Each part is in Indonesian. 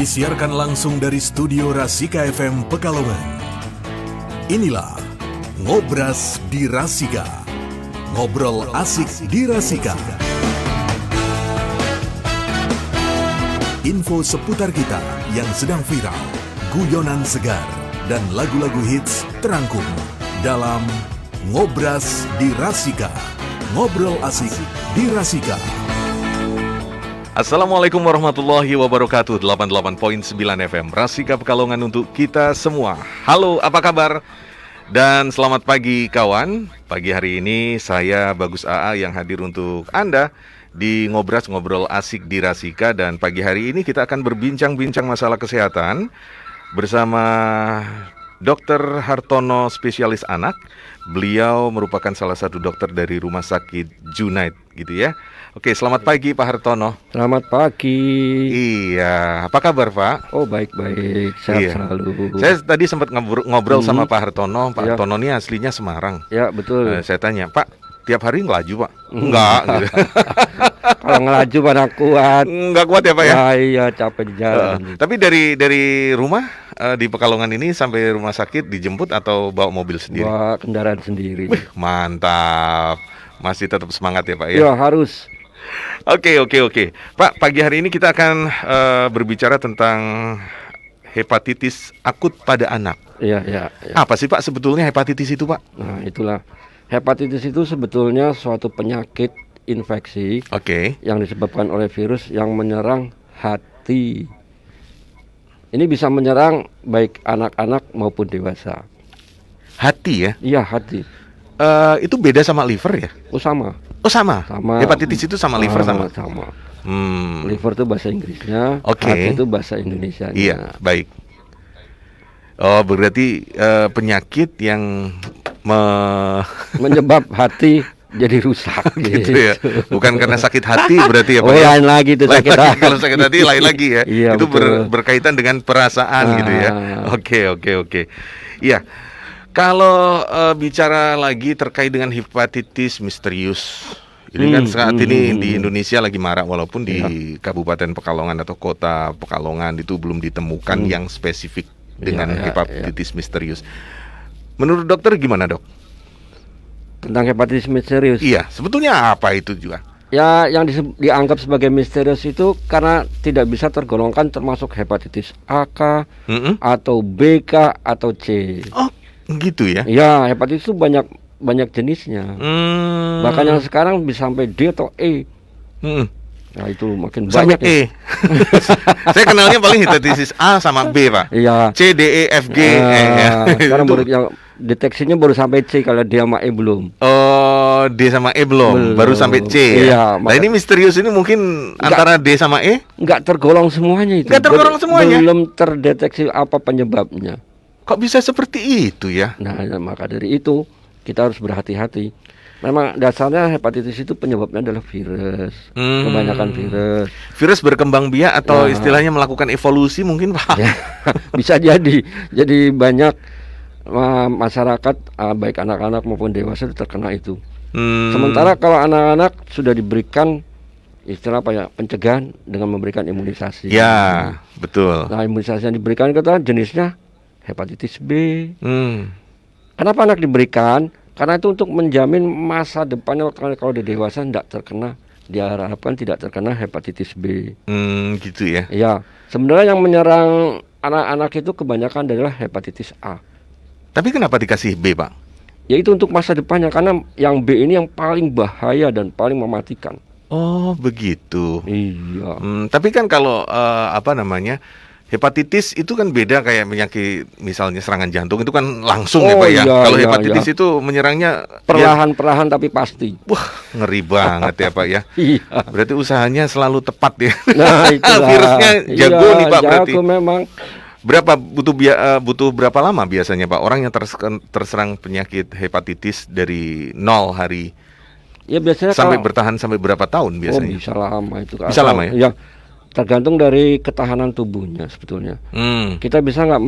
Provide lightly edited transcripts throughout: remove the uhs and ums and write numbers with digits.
Disiarkan langsung dari studio Rasika FM Pekalongan. Inilah Ngobras di Rasika. Ngobrol asik di Rasika. Info seputar kita yang sedang viral, guyonan segar, dan lagu-lagu hits terangkum dalam Ngobras di Rasika. Ngobrol asik di Rasika. Assalamualaikum warahmatullahi wabarakatuh. 88.9 FM Rasika Pekalongan untuk kita semua. Halo, apa kabar? Dan selamat pagi kawan. Pagi hari ini saya Bagus AA yang hadir untuk Anda di Ngobras Ngobrol Asik di Rasika. Dan pagi hari ini kita akan berbincang-bincang masalah kesehatan bersama Dr. Hartono, spesialis anak. Beliau merupakan salah satu dokter dari Rumah Sakit Junaid, gitu ya. Oke, selamat pagi Pak Hartono. Selamat pagi. Iya, apa kabar Pak? Oh, baik-baik, sehat selalu. Saya tadi sempat ngobrol sama Pak Hartono. Pak Hartono ini aslinya Semarang. Ya, betul. Saya tanya, Pak, tiap hari ngelaju Pak? Enggak gitu. Kalau ngelaju mana kuat. Enggak kuat ya Pak ya? Iya, capek di jalan. Tapi dari rumah di Pekalongan ini sampai rumah sakit dijemput atau bawa mobil sendiri? Bawa kendaraan sendiri. Mantap. Masih tetap semangat ya Pak ya? Ya, harus. Oke. Pak, pagi hari ini kita akan berbicara tentang hepatitis akut pada anak. Iya. Apa sih Pak sebetulnya hepatitis itu Pak? Nah, itulah. Hepatitis itu sebetulnya suatu penyakit infeksi yang disebabkan oleh virus yang menyerang hati. Ini bisa menyerang baik anak-anak maupun dewasa. Hati ya? Iya, hati. Itu beda sama liver ya? Oh, sama. Oh sama. Hepatitis itu sama liver sama. Liver itu bahasa Inggrisnya, hati itu bahasa Indonesianya. Iya, baik. Oh, berarti penyakit yang menyebab hati jadi rusak gitu ya. Bukan karena sakit hati berarti ya Pak. Oh, lain lagi itu sakit hati. Kalau sakit hati lain lagi ya. Iya, itu berkaitan dengan perasaan gitu ya. Oke. Iya. Kalau bicara lagi terkait dengan hepatitis misterius, ini kan saat ini di Indonesia lagi marak, walaupun di Kabupaten Pekalongan atau Kota Pekalongan itu belum ditemukan yang spesifik dengan hepatitis misterius. Menurut dokter gimana dok? Tentang hepatitis misterius? Iya, sebetulnya apa itu juga? Ya, yang dianggap sebagai misterius itu karena tidak bisa tergolongkan termasuk hepatitis AK atau BK atau C. Oh. Gitu ya? Ya, hepatitis itu banyak jenisnya. Bahkan yang sekarang bisa sampai D atau E. Nah, itu makin sampai banyak E. Saya kenalnya paling hepatitis A sama B Pak. Iya. C, D, E, F, G. Sekarang baru yang deteksinya baru sampai C, kalau D sama E belum. Oh, D sama E belum. Baru sampai C ya. Nah, ini misterius ini mungkin antara D sama E? Enggak tergolong semuanya itu. Enggak tergolong semuanya. Belum terdeteksi apa penyebabnya. Kok bisa seperti itu ya? Nah, maka dari itu kita harus berhati-hati. Memang dasarnya hepatitis itu penyebabnya adalah virus. Kebanyakan virus. Virus berkembang biak atau istilahnya melakukan evolusi mungkin Pak? Ya, bisa jadi. Jadi banyak masyarakat baik anak-anak maupun dewasa terkena itu. Sementara kalau anak-anak sudah diberikan istilah pencegahan dengan memberikan imunisasi. Ya, betul. Nah, imunisasi yang diberikan kita jenisnya hepatitis B. Kenapa anak diberikan? Karena itu untuk menjamin masa depannya kalau di dewasa diharapkan tidak terkena hepatitis B. Gitu ya? Ya, sebenarnya yang menyerang anak-anak itu kebanyakan adalah hepatitis A. Tapi kenapa dikasih B Pak? Ya, itu untuk masa depannya, karena yang B ini yang paling bahaya dan paling mematikan. Oh begitu. Iya. Tapi kan kalau hepatitis itu kan beda kayak penyakit misalnya serangan jantung itu kan langsung ya Pak ya. Kalau hepatitis itu menyerangnya perlahan-perlahan tapi pasti. Wah, ngeri banget ya Pak ya. Iya. Berarti usahanya selalu tepat ya. Nah, itulah. Virusnya jago nih Pak berarti. Jago memang. Berapa butuh berapa lama biasanya Pak orang yang terserang penyakit hepatitis dari 0 hari? Ya biasanya sampai bertahan sampai berapa tahun biasanya? Oh, bisa lama itu. Bisa lama ya? Ya, tergantung dari ketahanan tubuhnya sebetulnya. Kita bisa nggak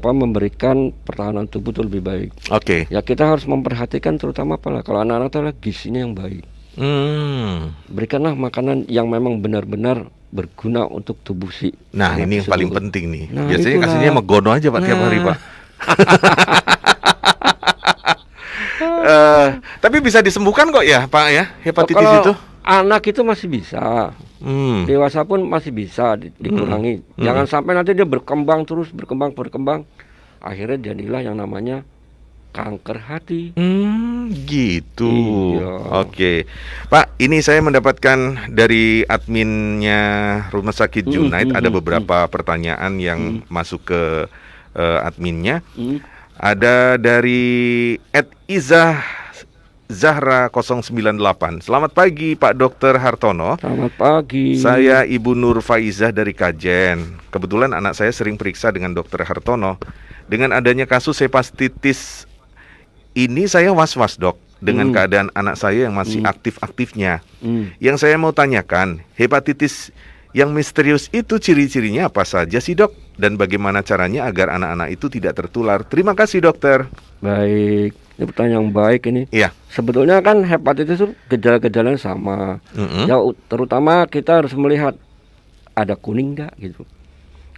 memberikan pertahanan tubuh itu lebih baik. Oke. Ya kita harus memperhatikan terutama kalau anak-anak itu gizinya yang baik. Berikanlah makanan yang memang benar-benar berguna untuk tubuh si. Nah, ini yang paling penting nih. Biasanya kasihnya megono aja Pak tiap hari Pak. Tapi bisa disembuhkan kok ya Pak ya, hepatitis itu? Anak itu masih bisa, dewasa pun masih bisa dikurangi. Jangan sampai nanti dia berkembang terus, berkembang, akhirnya jadilah yang namanya kanker hati. Gitu. Iya. Oke, Pak, ini saya mendapatkan dari adminnya Rumah Sakit Junaid ada beberapa pertanyaan yang masuk ke adminnya. Ada dari @Izah_Zahra 098. Selamat pagi Pak Dr. Hartono. Selamat pagi. Saya Ibu Nur Faizah dari Kajen. Kebetulan anak saya sering periksa dengan Dr. Hartono. Dengan adanya kasus hepatitis ini saya was-was dok dengan keadaan anak saya yang masih aktif-aktifnya. Yang saya mau tanyakan, hepatitis yang misterius itu ciri-cirinya apa saja sih dok? Dan bagaimana caranya agar anak-anak itu tidak tertular? Terima kasih dokter. Baik, ini pertanyaan yang baik ini. Iya. Sebetulnya kan hepatitis itu gejala-gejalanya sama. Ya, terutama kita harus melihat ada kuning nggak gitu.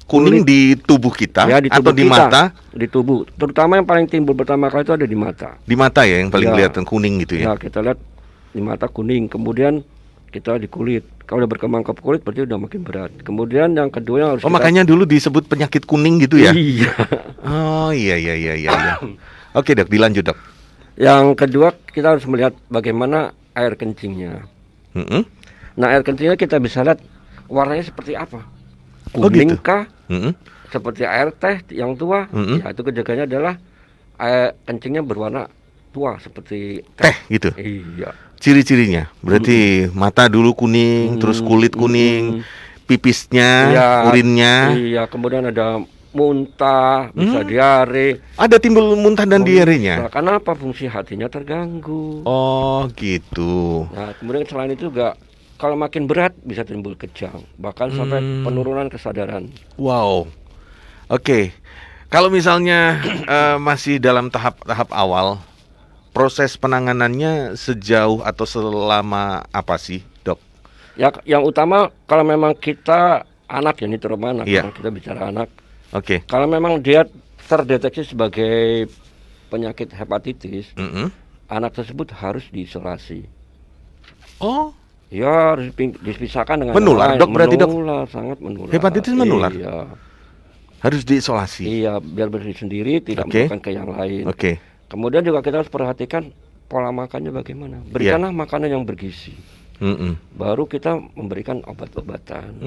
Kuning di tubuh kita ya, di tubuh atau di kita, mata? Di tubuh. Terutama yang paling timbul pertama kali itu ada di mata. Di mata ya yang paling kelihatan kuning gitu ya. Ya, kita lihat di mata kuning. Kemudian kita di kulit. Kalau udah berkembang ke kulit berarti udah makin berat. Kemudian yang kedua yang harus makanya dulu disebut penyakit kuning gitu ya? Iya. Oh iya. Oke dok, dilanjut dok. Yang kedua kita harus melihat bagaimana air kencingnya. Nah, air kencingnya kita bisa lihat warnanya seperti apa. Kuning kah? Seperti air teh yang tua. Ya, itu kejagannya adalah air kencingnya berwarna tua seperti teh gitu. Iya. Ciri-cirinya berarti mata dulu kuning, terus kulit kuning, pipisnya, urinnya. Iya, kemudian ada muntah, bisa diare. Ada timbul muntah dan diarenya. Nah, karena apa? Fungsi hatinya terganggu. Oh, gitu. Nah, kemudian selain itu juga kalau makin berat bisa timbul kejang, bahkan sampai penurunan kesadaran. Wow. Oke. Kalau misalnya masih dalam tahap awal, proses penanganannya sejauh atau selama apa sih, dok? Ya, yang utama kalau memang kita anak, ya ini terutama anak, kalau kita bicara anak. Oke. Kalau memang dia terdeteksi sebagai penyakit hepatitis, anak tersebut harus diisolasi. Oh. Ya, harus dipisahkan dengan menular, dok, berarti dok? Menular, sangat menular. Hepatitis menular? Iya. Harus diisolasi? Iya, biar berdiri sendiri, tidak menularkan ke yang lain. Oke. Kemudian juga kita harus perhatikan pola makannya bagaimana. Berikanlah makanan yang bergizi. Baru kita memberikan obat-obatan.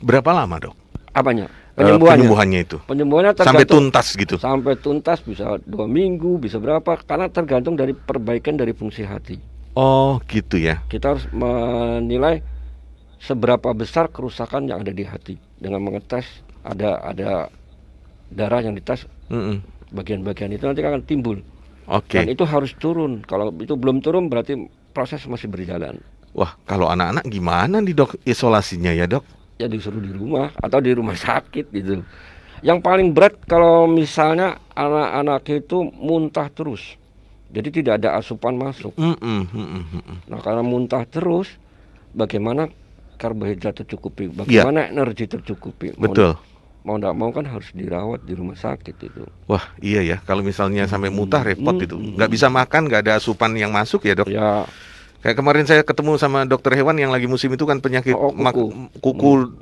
Berapa lama dok? Apanya? Penyembuhannya itu? Penyembuhannya sampai tuntas gitu? Sampai tuntas bisa 2 minggu, bisa berapa. Karena tergantung dari perbaikan dari fungsi hati. Oh gitu ya. Kita harus menilai seberapa besar kerusakan yang ada di hati. Dengan mengetes ada darah yang dites. Bagian-bagian itu nanti akan timbul. Dan itu harus turun. Kalau itu belum turun berarti proses masih berjalan. Wah, kalau anak-anak gimana nih dok isolasinya ya dok? Ya disuruh di rumah atau di rumah sakit gitu. Yang paling berat kalau misalnya anak-anak itu muntah terus. Jadi tidak ada asupan masuk. Nah, karena muntah terus, bagaimana karbohidrat tercukupi? Bagaimana energi tercukupi? Betul. Mau tidak mau kan harus dirawat di rumah sakit itu. Wah iya ya, kalau misalnya sampai muntah repot itu. Nggak bisa makan, nggak ada asupan yang masuk ya dok? Ya. Kayak kemarin saya ketemu sama dokter hewan yang lagi musim itu kan penyakit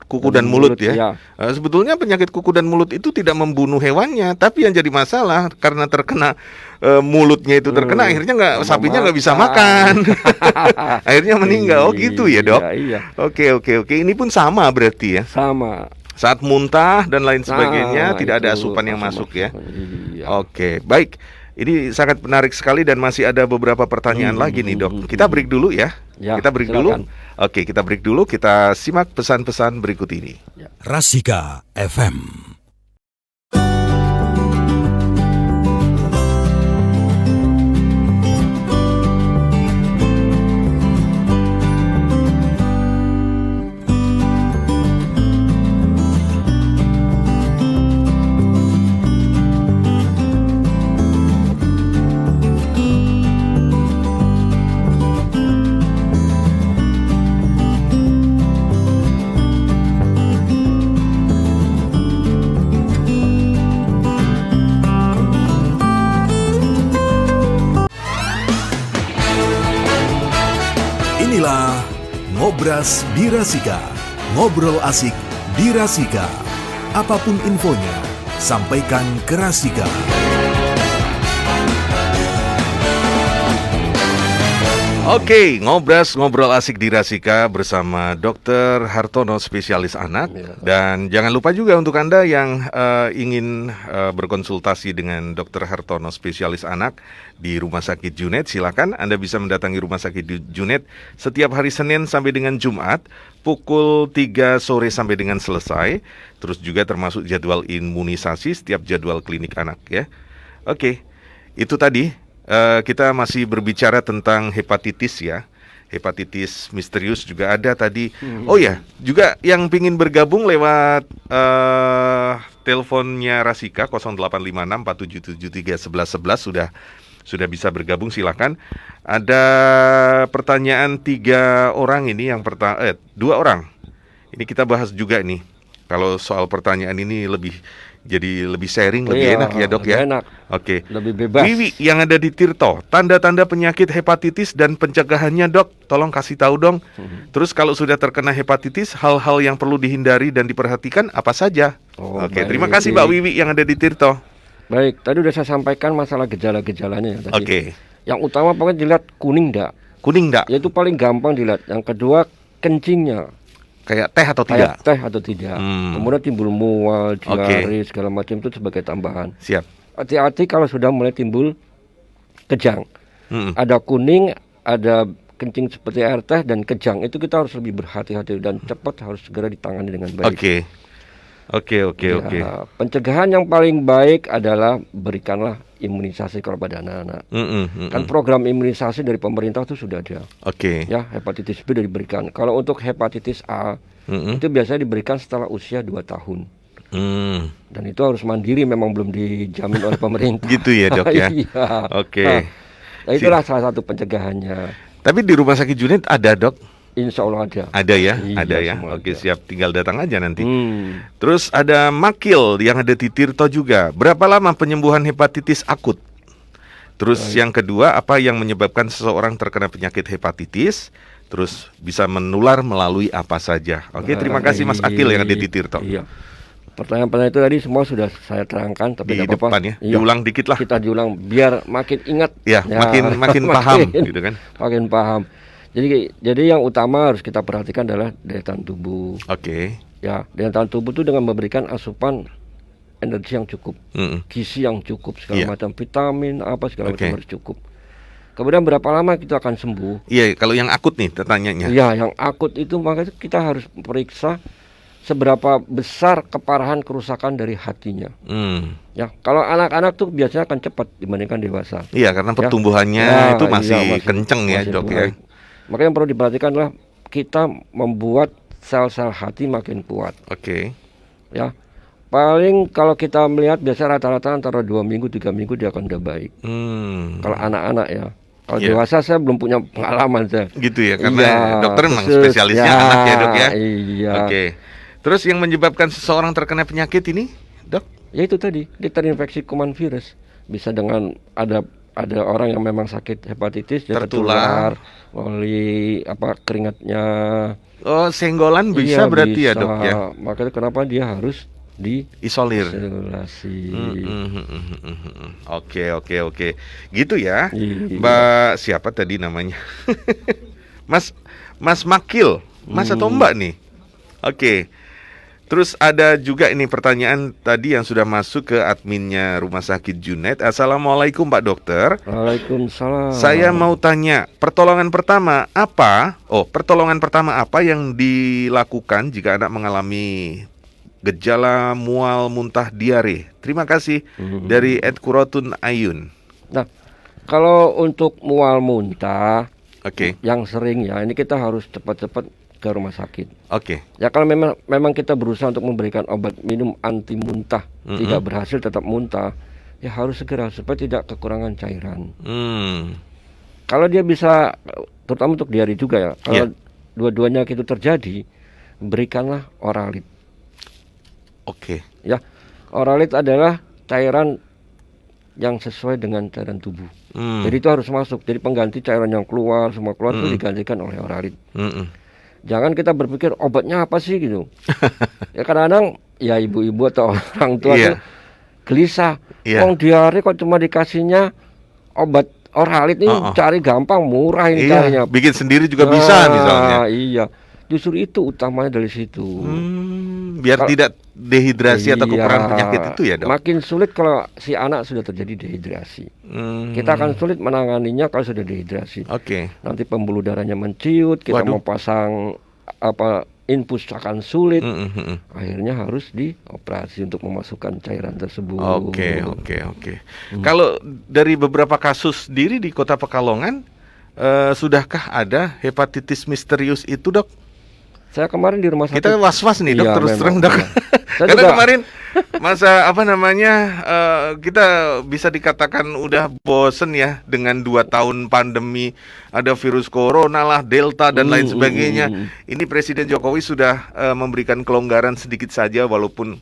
kuku dan mulut ya. Sebetulnya penyakit kuku dan mulut itu tidak membunuh hewannya, tapi yang jadi masalah karena terkena mulutnya itu terkena, akhirnya sapinya nggak bisa makan. Akhirnya meninggal. Oh gitu ya dok? Iya. Oke. Ini pun sama berarti ya? Sama. Saat muntah dan lain sebagainya tidak ada asupan yang masuk ya. Oke, baik. Ini sangat menarik sekali dan masih ada beberapa pertanyaan lagi nih dok. Kita break dulu ya. Kita break dulu. Oke, kita break dulu. Kita simak pesan-pesan berikut ini. Rasika FM. Inilah Ngobras di Rasika. Ngobrol asik di Rasika. Apapun infonya, sampaikan ke Rasika. Oke, ngobrol asik di Rasika bersama Dr. Hartono, spesialis anak. Dan jangan lupa juga untuk Anda yang ingin berkonsultasi dengan Dr. Hartono, spesialis anak di Rumah Sakit Junet, silakan Anda bisa mendatangi Rumah Sakit Junet setiap hari Senin sampai dengan Jumat pukul 3 sore sampai dengan selesai. Terus juga termasuk jadwal imunisasi setiap jadwal klinik anak ya. Oke, itu tadi. Kita masih berbicara tentang hepatitis ya. Hepatitis misterius juga ada tadi. Oh ya, juga yang ingin bergabung lewat teleponnya Rasika 0856 4773 1111 sudah bisa bergabung, silakan. Ada pertanyaan 3 orang ini, yang pertama 2 orang. Ini kita bahas juga nih. Kalau soal pertanyaan ini jadi lebih sharing, lebih enak ya dok ya. Enak. Oke. Lebih bebas. Wiwi yang ada di Tirto, tanda-tanda penyakit hepatitis dan pencegahannya dok, tolong kasih tahu dong. Terus kalau sudah terkena hepatitis, hal-hal yang perlu dihindari dan diperhatikan apa saja? Oke, baik. terima kasih Mbak Wiwi yang ada di Tirto. Baik, tadi udah saya sampaikan masalah gejala-gejalanya ya tadi. Oke. Yang utama pokoknya dilihat kuning enggak. Kuning enggak? Yaitu paling gampang dilihat. Yang kedua kencingnya. Kayak teh atau tidak? Kayak teh atau tidak. Kemudian timbul mual, diare, segala macam itu sebagai tambahan. Siap. Hati-hati kalau sudah mulai timbul kejang. Ada kuning, ada kencing seperti air teh dan kejang. Itu kita harus lebih berhati-hati dan cepat harus segera ditangani dengan baik. Oke. Pencegahan yang paling baik adalah berikanlah imunisasi kepada anak-anak. Kan program imunisasi dari pemerintah itu sudah ada. Ya, hepatitis B diberikan. Kalau untuk hepatitis A itu biasanya diberikan setelah usia 2 tahun. Dan itu harus mandiri, memang belum dijamin oleh pemerintah. Gitu ya dok ya. Iya. Oke. Nah, itulah salah satu pencegahannya. Tapi di Rumah Sakit Junet ada dok? Insya Allah ada. Ada ya, iya, ada ya. Oke, ada. siap. Tinggal datang aja nanti. Terus ada Makil yang ada di Tirto juga. Berapa lama penyembuhan hepatitis akut? Terus yang kedua, apa yang menyebabkan seseorang terkena penyakit hepatitis? Terus bisa menular melalui apa saja? Oke, terima kasih Mas Akil yang ada di Tirto. Iya. Pertanyaan-pertanyaan itu tadi semua sudah saya terangkan, tapi di depan ya. Iya. Diulang dikit lah. Kita diulang biar makin ingat. Ya, makin paham gitu kan. Makin paham. Jadi yang utama harus kita perhatikan adalah daya tahan tubuh. Ya, daya tahan tubuh itu dengan memberikan asupan energi yang cukup, gizi yang cukup, segala macam vitamin segala macam harus cukup. Kemudian berapa lama kita akan sembuh? Iya, kalau yang akut nih pertanyaannya. Iya, yang akut itu makanya kita harus periksa seberapa besar keparahan kerusakan dari hatinya. Ya, kalau anak-anak tuh biasanya akan cepat dibandingkan dewasa. Iya, karena pertumbuhannya itu masih kenceng ya, dok ya. Makanya yang perlu diperhatikan adalah kita membuat sel-sel hati makin kuat. Ya, paling kalau kita melihat biasa rata-rata antara 2 minggu 3 minggu dia akan udah baik. Kalau anak-anak ya. Kalau dewasa saya belum punya pengalaman saya. Gitu ya, karena dokter memang spesialisnya anak ya dok ya. Iya. Terus yang menyebabkan seseorang terkena penyakit ini, dok? Ya itu tadi, dia terinfeksi kuman virus. Bisa dengan ada orang yang memang sakit hepatitis tertular oleh keringatnya. Oh, senggolan bisa berarti bisa. Ya dok ya. Makanya kenapa dia harus isolasi. Oke. Gitu ya. Mbak siapa tadi namanya? Mas Makil. Mas atau Mbak nih? Oke. Terus ada juga ini pertanyaan tadi yang sudah masuk ke adminnya Rumah Sakit Junet. Assalamualaikum Pak Dokter. Waalaikumsalam. Saya mau tanya, pertolongan pertama apa yang dilakukan jika anak mengalami gejala mual, muntah, diare? Terima kasih. Dari Ed Kurotun Ayun. Nah, kalau untuk mual muntah, yang sering ya, ini kita harus cepat-cepat ke rumah sakit. Ya kalau memang kita berusaha untuk memberikan obat minum anti muntah, tidak berhasil tetap muntah, ya harus segera supaya tidak kekurangan cairan. Kalau dia bisa, terutama untuk diare juga ya, kalau dua-duanya itu terjadi, berikanlah Oralit. Ya, Oralit adalah cairan yang sesuai dengan cairan tubuh. Jadi itu harus masuk. Jadi pengganti cairan yang keluar, semua keluar itu digantikan oleh oralit. Jangan kita berpikir obatnya apa sih gitu. Ya kadang-kadang ya ibu-ibu atau orang tua tuh gelisah. Diare kok cuma dikasihnya obat oralit ini cari gampang, murah ini carinya. Bikin sendiri juga bisa misalnya. Iya. Justru itu utamanya dari situ. Biar tidak dehidrasi atau kekurangan penyakit itu ya, Dok. Makin sulit kalau si anak sudah terjadi dehidrasi. Kita akan sulit menanganinya kalau sudah dehidrasi. Nanti pembuluh darahnya menciut, kita mau pasang infus akan sulit. Akhirnya harus dioperasi untuk memasukkan cairan tersebut. Kalau dari beberapa kasus sendiri di Kota Pekalongan, sudahkah ada hepatitis misterius itu, Dok? Saya kemarin di rumah sakit. Kita was-was nih, Dok, terus terang, Dok. Karena juga kemarin masa kita bisa dikatakan udah bosen ya dengan 2 tahun pandemi, ada virus corona lah, delta dan lain sebagainya. Ini Presiden Jokowi sudah memberikan kelonggaran sedikit saja walaupun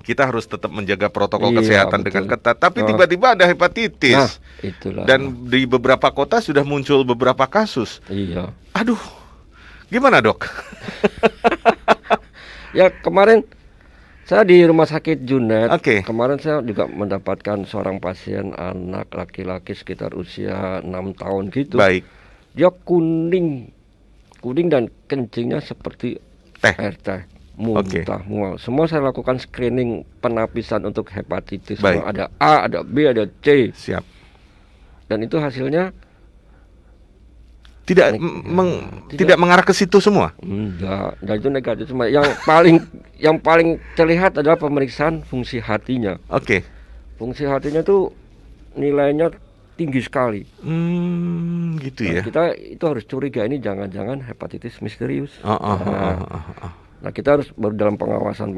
kita harus tetap menjaga protokol kesehatan dengan ketat. Tapi tiba-tiba ada hepatitis. Itulah. Dan di beberapa kota sudah muncul beberapa kasus. Aduh, gimana, Dok? Ya kemarin saya di rumah sakit Junet. Kemarin saya juga mendapatkan seorang pasien anak laki-laki sekitar usia 6 tahun gitu. Dia kuning dan kencingnya seperti air teh. Muntah, mual. Semua saya lakukan screening penapisan untuk hepatitis. Ada A, ada B, ada C. Siap. Dan itu hasilnya tidak mengarah ke situ semua. Enggak itu negatif semua. Yang paling terlihat adalah pemeriksaan fungsi hatinya. Fungsi hatinya tuh nilainya tinggi sekali. Gitu ya. Kita itu harus curiga ini jangan-jangan hepatitis misterius. Nah kita harus baru dalam pengawasan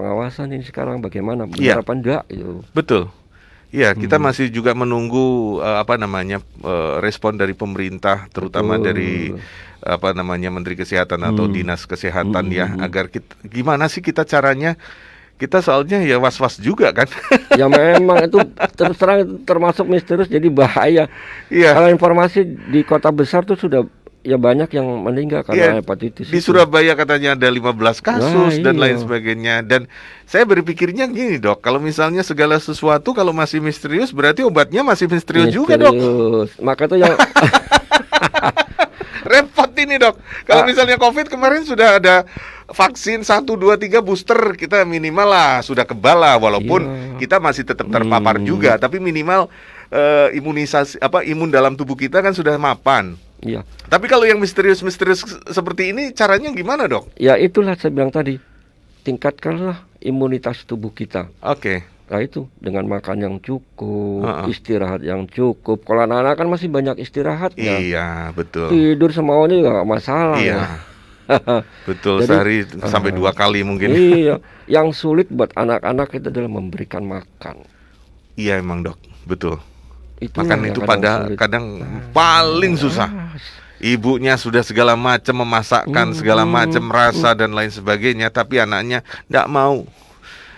ini sekarang bagaimana benar apa enggak itu. Betul. Ya, kita masih juga menunggu respon dari pemerintah, terutama dari Menteri Kesehatan atau Dinas Kesehatan agar gimana sih caranya? Kita soalnya ya was-was juga kan. Ya memang itu terus terang termasuk misterius jadi bahaya. Kalau informasi di kota besar tuh sudah banyak yang meninggal karena hepatitis. Di Surabaya katanya ada 15 kasus dan lain sebagainya. Dan saya berpikirnya gini, Dok, kalau misalnya segala sesuatu kalau masih misterius berarti obatnya masih misterius juga, Dok. Maka itu yang repot ini, Dok. Kalau misalnya COVID kemarin sudah ada vaksin 1, 2, 3 booster, kita minimal lah sudah kebal lah, walaupun kita masih tetap terpapar juga, tapi minimal imunisasi imun dalam tubuh kita kan sudah mapan. Tapi kalau yang misterius seperti ini caranya gimana, Dok? Ya itulah saya bilang tadi, tingkatkanlah imunitas tubuh kita. Nah itu dengan makan yang cukup, istirahat yang cukup. Kalau anak-anak kan masih banyak istirahat ya. Iya, betul. Tidur semaunya juga gak masalah. Betul. Jadi, sehari sampai 2 kali mungkin. Yang sulit buat anak-anak itu adalah memberikan makan. Iya emang, Dok, betul. Itulah makan itu kadang paling susah. Ibunya sudah segala macam memasakkan segala macam rasa dan lain sebagainya, tapi anaknya tidak mau.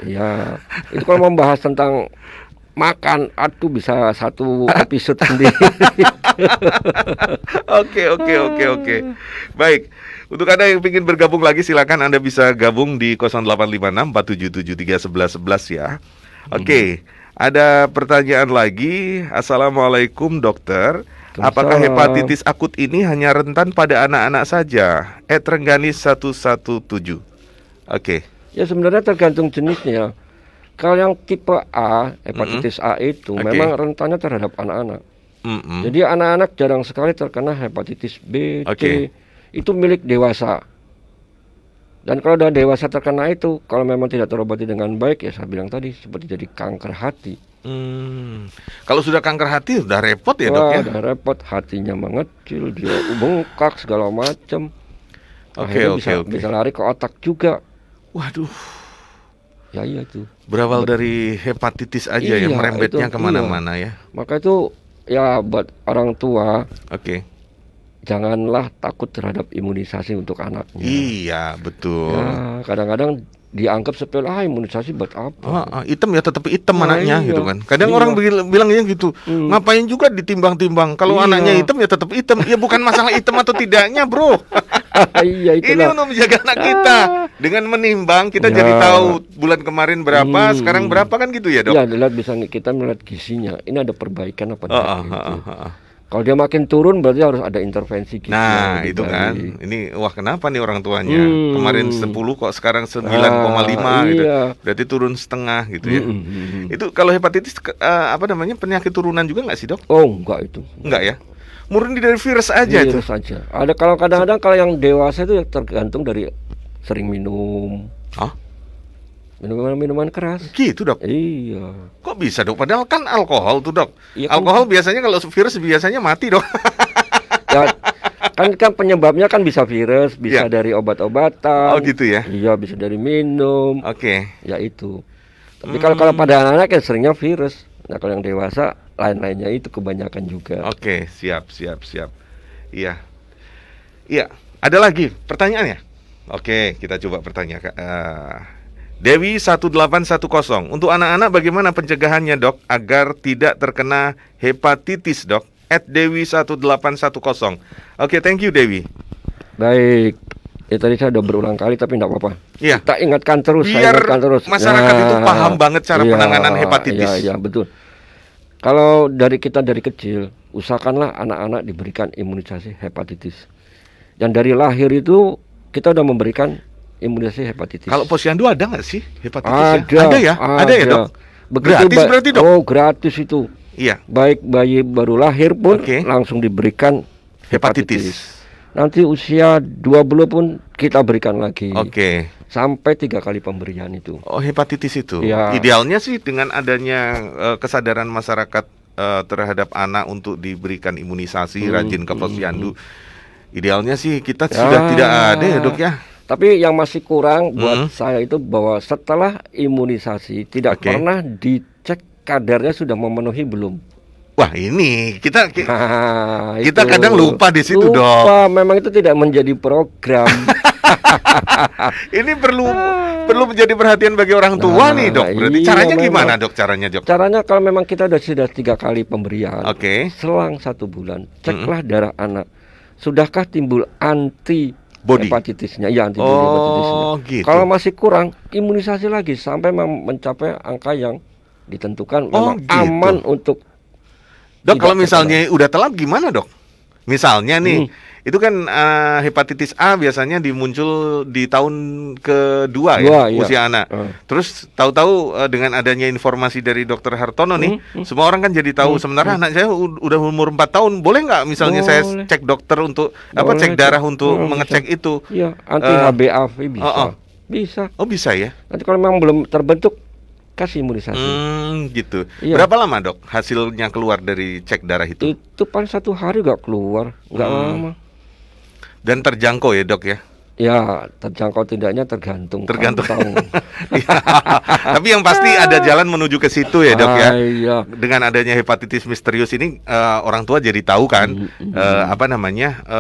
Ya, itu kalau membahas tentang makan, bisa satu episode sendiri. Oke. Baik, untuk Anda yang ingin bergabung lagi silakan Anda bisa gabung di 0856 4773 1111 ya. Ada pertanyaan lagi. Assalamualaikum, Dokter. Apakah hepatitis akut ini hanya rentan pada anak-anak saja? Rengganis 117. Ya sebenarnya tergantung jenisnya. Kalau yang tipe A, hepatitis A itu memang rentannya terhadap anak-anak. Jadi anak-anak jarang sekali terkena hepatitis B, C. Itu milik dewasa. Dan kalau udah dewasa terkena itu, kalau memang tidak terobati dengan baik, ya saya bilang tadi seperti jadi kanker hati. Kalau sudah kanker hati udah repot ya, Dok ya? Udah repot, hatinya mengecil, dia bengkak segala macam. Bisa lari ke otak juga. Waduh. Ya iya tuh. Berawal dari hepatitis aja ya, merembetnya kemana-mana ya. Maka itu ya buat orang tua. janganlah takut terhadap imunisasi untuk anaknya. Iya, betul. Ya, kadang-kadang dianggap sepele, imunisasi buat apa? Hitam ya tetap hitam anaknya iya. gitu kan. Kadang orang bilangnya gitu, ngapain juga ditimbang-timbang. Kalau anaknya hitam ya tetap hitam. Ya bukan masalah hitam atau tidaknya, bro. Iya, Ini untuk menjaga anak kita. Dengan menimbang kita jadi tahu bulan kemarin berapa, sekarang berapa kan gitu ya, Dok? Iya, lihat bisa kita melihat gizinya. Ini ada perbaikan apa tidak? Kalau dia makin turun berarti harus ada intervensi gizi. Nah, itu kan. Ini wah kenapa nih orang tuanya? Kemarin 10 kok sekarang 9,5 gitu. Berarti turun setengah gitu ya. Itu kalau hepatitis penyakit turunan juga nggak sih, Dok? Oh, enggak itu. Enggak ya. Murni dari virus aja itu. Virus aja. Ada kalau kadang-kadang kalau yang dewasa itu tergantung dari sering minum. Minuman keras. Gitu, Dok? Iya. Kok bisa, Dok? Padahal kan alkohol tuh, Dok. Iya, alkohol biasanya kalau virus biasanya mati, Dok. Ya, kan penyebabnya kan bisa virus, bisa dari obat-obatan. Oh, gitu ya? Iya, bisa dari minum. Oke. Ya itu. Tapi kalau pada anak-anak kan seringnya virus. Nah, kalau yang dewasa lain-lainnya itu kebanyakan juga. Oke, siap. Iya. Iya, ada lagi pertanyaannya? Oke, kita coba pertanyakan. Dewi 1810. Untuk anak-anak bagaimana pencegahannya, Dok, agar tidak terkena hepatitis, Dok? @Dewi 1810. Oke, thank you, Dewi. Baik. Tadi saya udah berulang kali tapi enggak apa-apa. Iya. Kita ingatkan terus, biar masyarakat itu paham banget cara penanganan hepatitis. Iya, betul. Kalau kita dari kecil, usahakanlah anak-anak diberikan imunisasi hepatitis. Yang dari lahir itu kita udah memberikan imunisasi hepatitis. Kalau posyandu ada nggak sih hepatitis? Ada ya? Ada ya, Dok? Gratis berarti, Dok? Oh, gratis itu. Iya. Baik bayi baru lahir pun langsung diberikan hepatitis. Nanti usia 2 bulan pun kita berikan lagi. Sampai 3 kali pemberian itu. Oh, hepatitis itu. Ya. Idealnya sih dengan adanya kesadaran masyarakat terhadap anak untuk diberikan imunisasi, rajin ke posyandu. Idealnya sih kita sudah tidak ada ya, Dok ya. Tapi yang masih kurang buat saya itu bahwa setelah imunisasi tidak pernah dicek kadarnya sudah memenuhi belum. Wah, ini kita kadang lupa di situ, Dok. Memang itu tidak menjadi program. Ini perlu menjadi perhatian bagi orang tua nih, Dok. Berarti caranya gimana, Dok? Dok? Caranya kalau memang kita sudah 3 kali pemberian, selang 1 bulan, ceklah darah anak. Sudahkah timbul hepatitisnya? Ya, antibodi hepatitisnya. Gitu. Kalau masih kurang, imunisasi lagi sampai mencapai angka yang ditentukan memang aman untuk. Dok, kalau misalnya udah telat gimana, Dok? Misalnya nih, itu kan hepatitis A biasanya dimuncul di tahun kedua usia anak. Terus tahu-tahu dengan adanya informasi dari Dokter Hartono nih, semua orang kan jadi tahu. Sementara anak saya udah umur 4 tahun, boleh nggak misalnya saya cek dokter untuk cek darah untuk mengecek itu? Iya, anti HbA bisa. Bisa. Oh, bisa ya? Nanti kalau memang belum terbentuk, kasih imunisasi. Gitu. Iya. Berapa lama, Dok, hasilnya keluar dari cek darah itu? Itu paling 1 hari gak keluar, nggak lama. Dan terjangkau ya, Dok ya? Ya, terjangkau tidaknya tergantung. Tapi yang pasti ada jalan menuju ke situ ya, Dok ya. Iya. Dengan adanya hepatitis misterius ini orang tua jadi tahu kan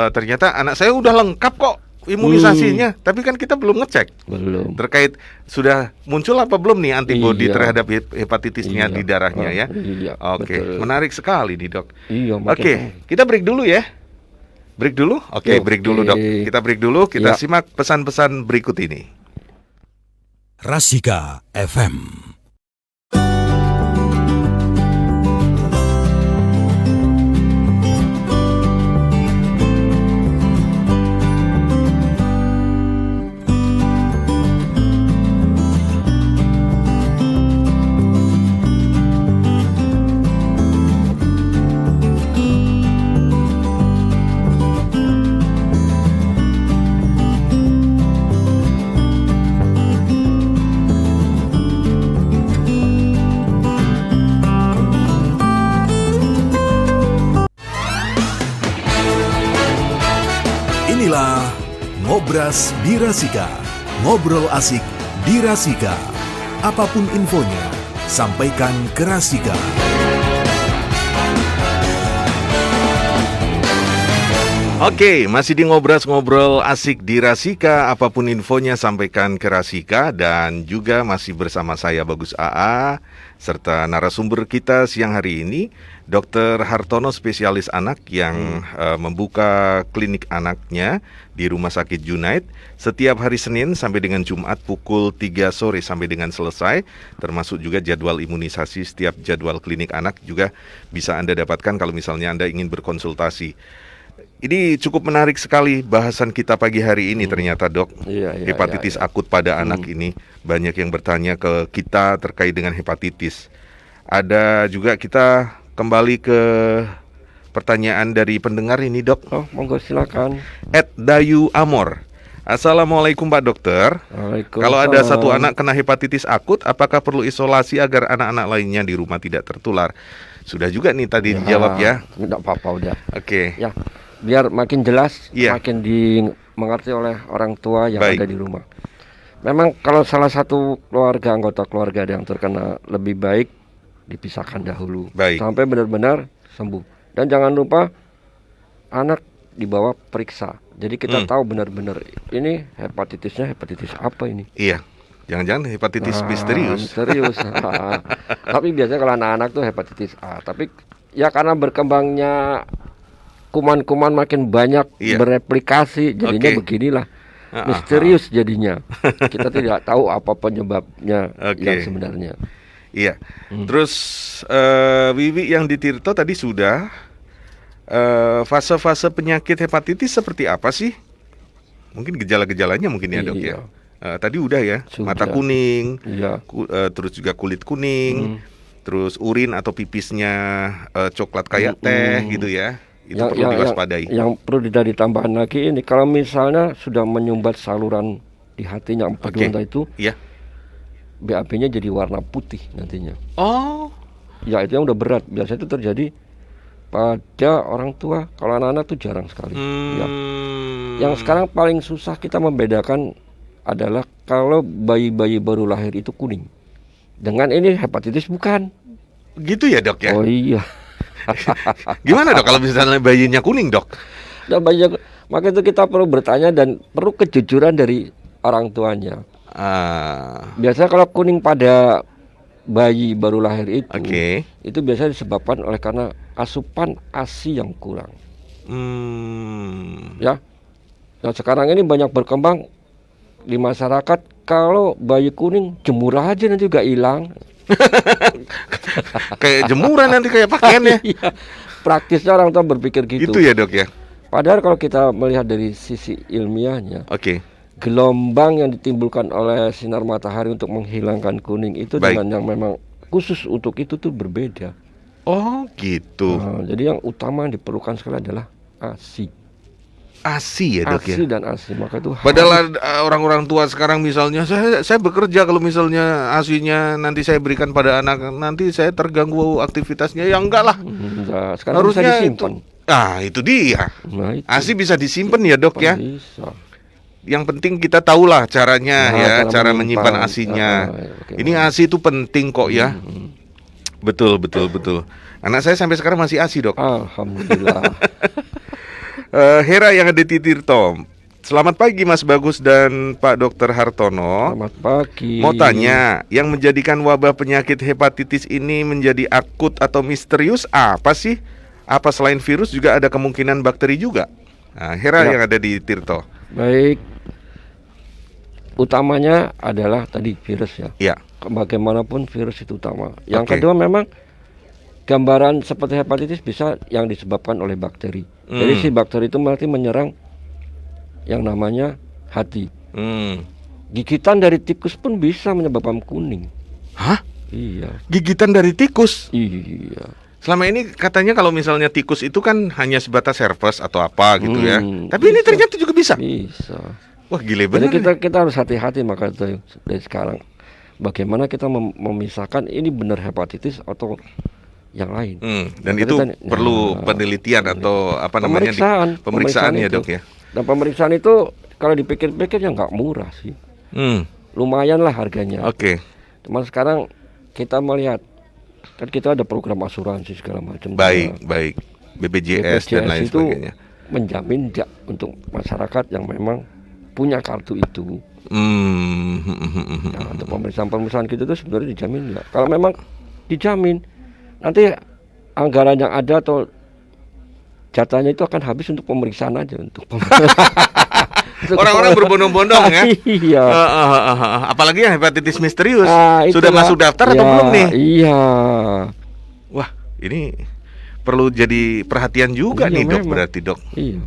ternyata anak saya udah lengkap kok imunisasinya, tapi kan kita belum ngecek. Belum. Terkait sudah muncul apa belum nih antibodi terhadap hepatitisnya di darahnya ya. Oke, menarik sekali nih, Dok. Oke, kita break dulu ya. Break dulu? Oke, break dulu, Dok. Kita break dulu, kita simak pesan-pesan berikut ini. Rasika FM. Inilah Ngobras di Rasika. Ngobrol asik di Rasika. Apapun infonya, sampaikan ke Rasika. Oke, masih di ngobrol asik di Rasika. Apapun infonya sampaikan ke Rasika. Dan juga masih bersama saya Bagus AA, serta narasumber kita siang hari ini Dr. Hartono, spesialis anak yang membuka klinik anaknya di Rumah Sakit Junaid setiap hari Senin sampai dengan Jumat pukul 3 sore sampai dengan selesai. Termasuk juga jadwal imunisasi, setiap jadwal klinik anak juga bisa Anda dapatkan kalau misalnya Anda ingin berkonsultasi. Ini cukup menarik sekali bahasan kita pagi hari ini ternyata, Dok. Hepatitis akut pada anak ini. Banyak yang bertanya ke kita terkait dengan hepatitis. Ada juga kita kembali ke pertanyaan dari pendengar ini, Dok. Oh, monggo silakan. @Dayu Amor. Assalamualaikum Pak Dokter. Kalau ada satu anak kena hepatitis akut, apakah perlu isolasi agar anak-anak lainnya di rumah tidak tertular? Sudah juga nih tadi dijawab ya. Tidak apa-apa udah. Oke. Ya, biar makin jelas, makin dimengerti oleh orang tua yang ada di rumah. Memang kalau salah satu anggota keluarga ada yang terkena, lebih baik dipisahkan dahulu sampai benar-benar sembuh. Dan jangan lupa anak dibawa periksa. Jadi kita tahu benar-benar ini hepatitisnya hepatitis apa ini. Iya. Jangan-jangan hepatitis misterius. Tapi biasanya kalau anak-anak tuh hepatitis A. Tapi ya karena berkembangnya kuman-kuman makin banyak bereplikasi, jadinya beginilah. Misterius jadinya. Kita tidak tahu apa penyebabnya yang sebenarnya. Iya. Terus Wiwi yang di Tirto tadi sudah. Fase-fase penyakit hepatitis seperti apa sih? Mungkin gejala-gejalanya mungkin ya, Dok ya. Tadi udah ya, mata kuning, terus juga kulit kuning, terus urin atau pipisnya coklat kayak teh gitu ya. Itu perlu diwaspadai. Yang perlu ditambahkan lagi ini, kalau misalnya sudah menyumbat saluran di hatinya empedu itu, BAB-nya jadi warna putih nantinya. Oh, ya itu yang udah berat. Biasanya itu terjadi pada orang tua. Kalau anak-anak tuh jarang sekali. Ya. Yang sekarang paling susah kita membedakan adalah kalau bayi-bayi baru lahir itu kuning. Dengan ini hepatitis bukan. Gitu ya, Dok ya? Oh iya. Gimana, Dok, kalau misalnya bayinya kuning, Dok? Nah, maka itu kita perlu bertanya dan perlu kejujuran dari orang tuanya. Biasanya kalau kuning pada bayi baru lahir itu biasanya disebabkan oleh karena asupan ASI yang kurang. Ya. Nah, sekarang ini banyak berkembang di masyarakat, kalau bayi kuning jemur aja nanti juga hilang. Kayak jemuran nanti kayak pakaian ya. Praktisnya orang tua berpikir gitu. Itu ya, Dok ya. Padahal kalau kita melihat dari sisi ilmiahnya, gelombang yang ditimbulkan oleh sinar matahari untuk menghilangkan kuning itu dengan yang memang khusus untuk itu tuh berbeda. Oh gitu. Jadi yang utama yang diperlukan sekali adalah ASI. ASI ya, Dok ya. ASI dan ASI, maka itu padahal orang-orang tua sekarang misalnya saya bekerja, kalau misalnya ASI-nya nanti saya berikan pada anak, nanti saya terganggu aktivitasnya. Ya enggak lah. Sekarang harusnya bisa disimpan. Itu dia. ASI bisa disimpan ya, Dok ya. Bisa. Yang penting kita tahulah caranya cara menyimpan ASI-nya. Ini ASI itu penting kok ya. Betul. Anak saya sampai sekarang masih ASI, Dok. Alhamdulillah. Hera yang ada di Tirto. Selamat pagi Mas Bagus dan Pak Dr. Hartono. Selamat pagi. Mau tanya, yang menjadikan wabah penyakit hepatitis ini menjadi akut atau misterius apa sih? Apa selain virus juga ada kemungkinan bakteri juga? Nah, Hera yang ada di Tirto. Baik. Utamanya adalah tadi virus ya. Iya. Bagaimanapun virus itu utama. Yang kedua memang gambaran seperti hepatitis bisa yang disebabkan oleh bakteri. Jadi si bakteri itu berarti menyerang yang namanya hati. Gigitan dari tikus pun bisa menyebabkan kuning. Hah? Iya. Gigitan dari tikus? Iya. Selama ini katanya kalau misalnya tikus itu kan hanya sebatas herpes atau apa gitu ya. Tapi ini ternyata juga bisa. Bisa. Wah, gile bener. Jadi kita harus hati-hati, maka itu dari sekarang. Bagaimana kita memisahkan ini benar hepatitis atau yang lain. Dan itu perlu penelitian atau apa namanya pemeriksaan ya, Dok ya. Dan pemeriksaan itu kalau dipikir-pikir ya nggak murah sih. Lumayan lah harganya. Cuma sekarang kita melihat kan kita ada program asuransi segala macam. Baik. BPJS dan lain itu sebagainya. menjamin enggak untuk masyarakat yang memang punya kartu itu. Nah, untuk pemeriksaan gitu tuh sebenarnya dijamin enggak. Kalau memang dijamin, nanti anggaran yang ada atau jatahnya itu akan habis untuk pemeriksaan aja untuk orang-orang berbondong-bondong ya. Iya. Apalagi yang hepatitis misterius. Sudah masuk daftar atau belum nih? Iya. Wah, ini perlu jadi perhatian juga nih dok, berarti dok. Iya.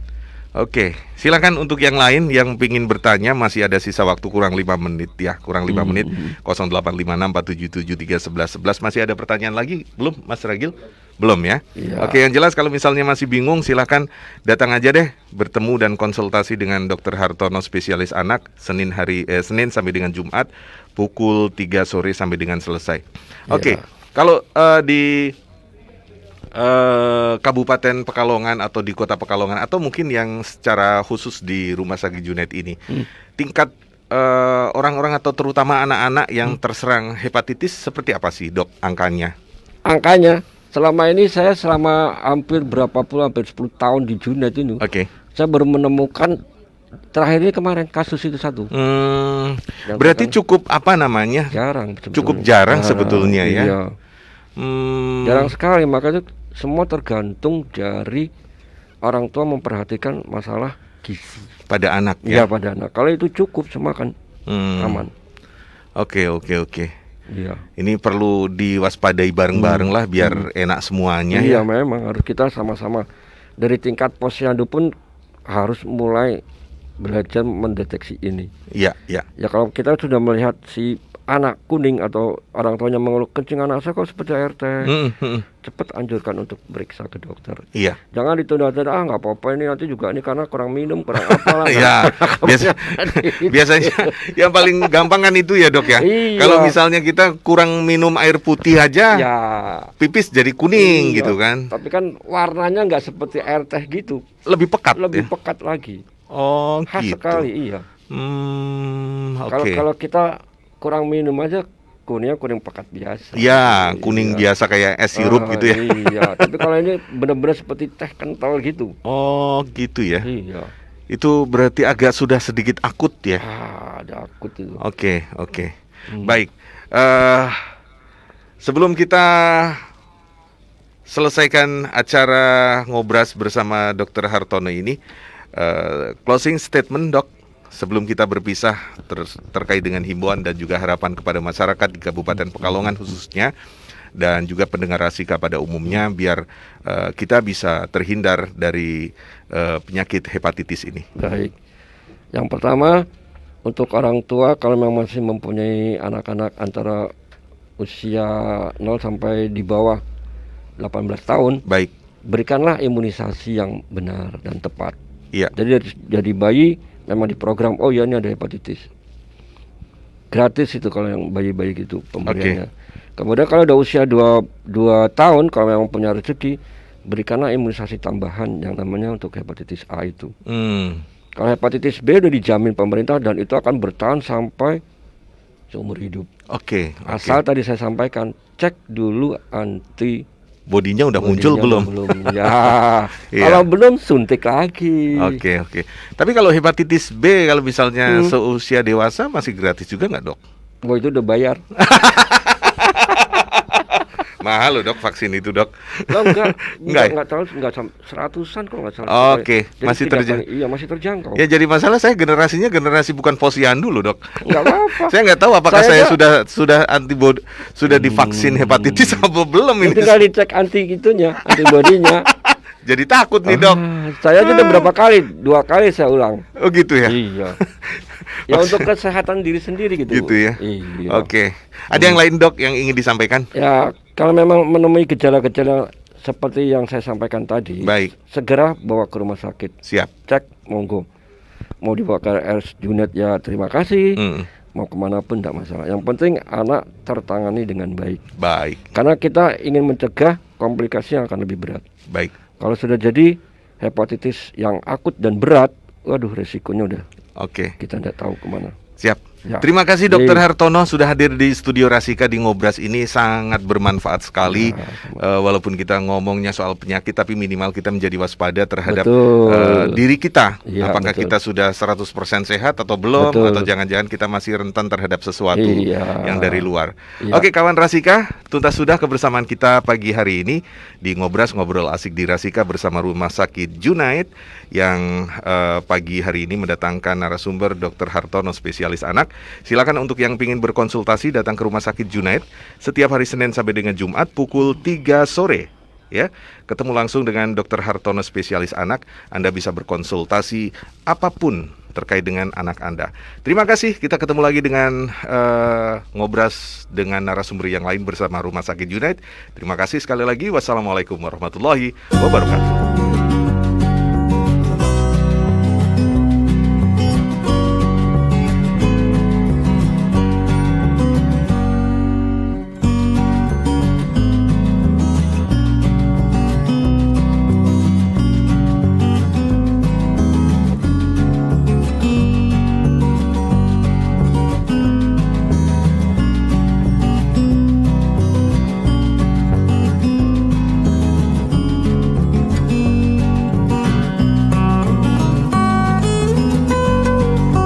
Oke, silakan untuk yang lain yang ingin bertanya, masih ada sisa waktu kurang 5 menit ya, kurang 5 menit. 085647731111. Masih ada pertanyaan lagi belum, Mas Ragil? Belum ya? Iya. Oke, yang jelas kalau misalnya masih bingung, silakan datang aja deh bertemu dan konsultasi dengan Dr. Hartono spesialis anak Senin sampai dengan Jumat pukul 3 sore sampai dengan selesai. Oke, kalau di Kabupaten Pekalongan atau di Kota Pekalongan atau mungkin yang secara khusus di Rumah Sakit Junet ini, tingkat orang-orang atau terutama anak-anak yang terserang hepatitis seperti apa sih dok angkanya? Angkanya selama ini saya hampir 10 tahun di Junet ini. Saya baru menemukan terakhir ini kemarin kasus itu satu. Berarti cukup apa namanya? Jarang. Cukup jarang sebetulnya ya. Iya. Jarang sekali, makanya semua tergantung dari orang tua memperhatikan masalah gizi pada anak ya. Pada anak. Kalau itu cukup semua kan aman. Oke. Iya. Ini perlu diwaspadai bareng-bareng lah biar enak semuanya. Iya, memang harus kita sama-sama dari tingkat posyandu pun harus mulai belajar mendeteksi ini. Iya. Ya kalau kita sudah melihat si anak kuning atau orang tuanya mengeluh kencing anak saya kok seperti ART, cepat anjurkan untuk periksa ke dokter. Iya. Jangan ditunda-tunda, nggak apa-apa ini nanti juga ini karena kurang minum, kurang apalah. Iya. Biasanya yang paling gampang kan itu ya dok ya. Iya. Kalau misalnya kita kurang minum air putih aja, ya pipis jadi kuning gitu kan. Tapi kan warnanya nggak seperti air teh gitu. Lebih pekat. Lebih pekat lagi. Oh, khas gitu. sekali, iya. Kalau kita kurang minum aja kuningnya kuning pekat biasa. Ya, kuning biasa kayak es sirup gitu ya. Iya, tapi kalau ini benar-benar seperti teh kental gitu. Oh, gitu ya. Iya. Itu berarti agak sudah sedikit akut ya. Ada akut itu. Oke. Baik. Sebelum kita selesaikan acara ngobras bersama Dr. Hartono ini, closing statement dok. Sebelum kita berpisah terkait dengan himbauan dan juga harapan kepada masyarakat di Kabupaten Pekalongan khususnya dan juga pendengar Rasika pada umumnya biar kita bisa terhindar dari penyakit hepatitis ini. Baik. Yang pertama untuk orang tua kalau memang masih mempunyai anak-anak antara usia 0 sampai di bawah 18 tahun, baik, berikanlah imunisasi yang benar dan tepat. Iya. Jadi bayi memang diprogram, oh ya ini ada hepatitis. Gratis itu kalau yang bayi-bayi gitu pemberiannya. Kemudian kalau udah usia 2 tahun, kalau memang punya rezeki, berikanlah imunisasi tambahan yang namanya untuk hepatitis A itu. Kalau hepatitis B udah dijamin pemerintah dan itu akan bertahan sampai seumur hidup. Asal tadi saya sampaikan, cek dulu bodinya udah muncul belum? Ya. Kalau belum suntik lagi. Oke. Tapi kalau hepatitis B kalau misalnya seusia dewasa masih gratis juga nggak dok? Oh itu udah bayar. Mahal loh dok vaksin itu dok. Enggak tahu, enggak seratusan kalau nggak salah. Oke, masih terjangkau. Iya masih terjangkau. Ya jadi masalah saya generasinya generasi bukan posyandu loh dok. Enggak apa-apa. Saya nggak tahu apakah saya sudah antibody sudah divaksin hepatitis apa belum ini. Tinggal dicek antibodinya. Jadi takut nih dok. Saya sudah berapa kali? 2 kali saya ulang. Oh gitu ya. Iya. Ya untuk kesehatan diri sendiri gitu. Gitu ya. Iya. Oke. Ada yang lain dok yang ingin disampaikan? Ya kalau memang menemui gejala-gejala seperti yang saya sampaikan tadi, baik, segera bawa ke rumah sakit. Siap. Cek, monggo. Mau dibawa ke RS Junet ya terima kasih. Mau kemanapun tidak masalah. Yang penting anak tertangani dengan baik. Baik. Karena kita ingin mencegah komplikasi yang akan lebih berat. Baik. Kalau sudah jadi hepatitis yang akut dan berat, waduh resikonya udah. Oke. Kita tidak tahu kemana. Siap. Ya. Terima kasih Dr. Hartono sudah hadir di studio Rasika di Ngobras ini, sangat bermanfaat sekali. Walaupun kita ngomongnya soal penyakit, tapi minimal kita menjadi waspada terhadap diri kita. Apakah kita sudah 100% sehat atau belum, atau jangan-jangan kita masih rentan terhadap sesuatu yang dari luar. Oke kawan Rasika, tuntas sudah kebersamaan kita pagi hari ini di Ngobras, ngobrol asik di Rasika bersama Rumah Sakit Junaid yang pagi hari ini mendatangkan narasumber Dr. Hartono, spesialis anak. Silakan untuk yang ingin berkonsultasi datang ke Rumah Sakit Junaid setiap hari Senin sampai dengan Jumat pukul 3 sore. Ya, ketemu langsung dengan Dr. Hartono, spesialis anak. Anda bisa berkonsultasi apapun terkait dengan anak Anda. Terima kasih. Kita ketemu lagi dengan Ngobras dengan narasumber yang lain bersama Rumah Sakit Junaid. Terima kasih sekali lagi. Wassalamualaikum warahmatullahi wabarakatuh.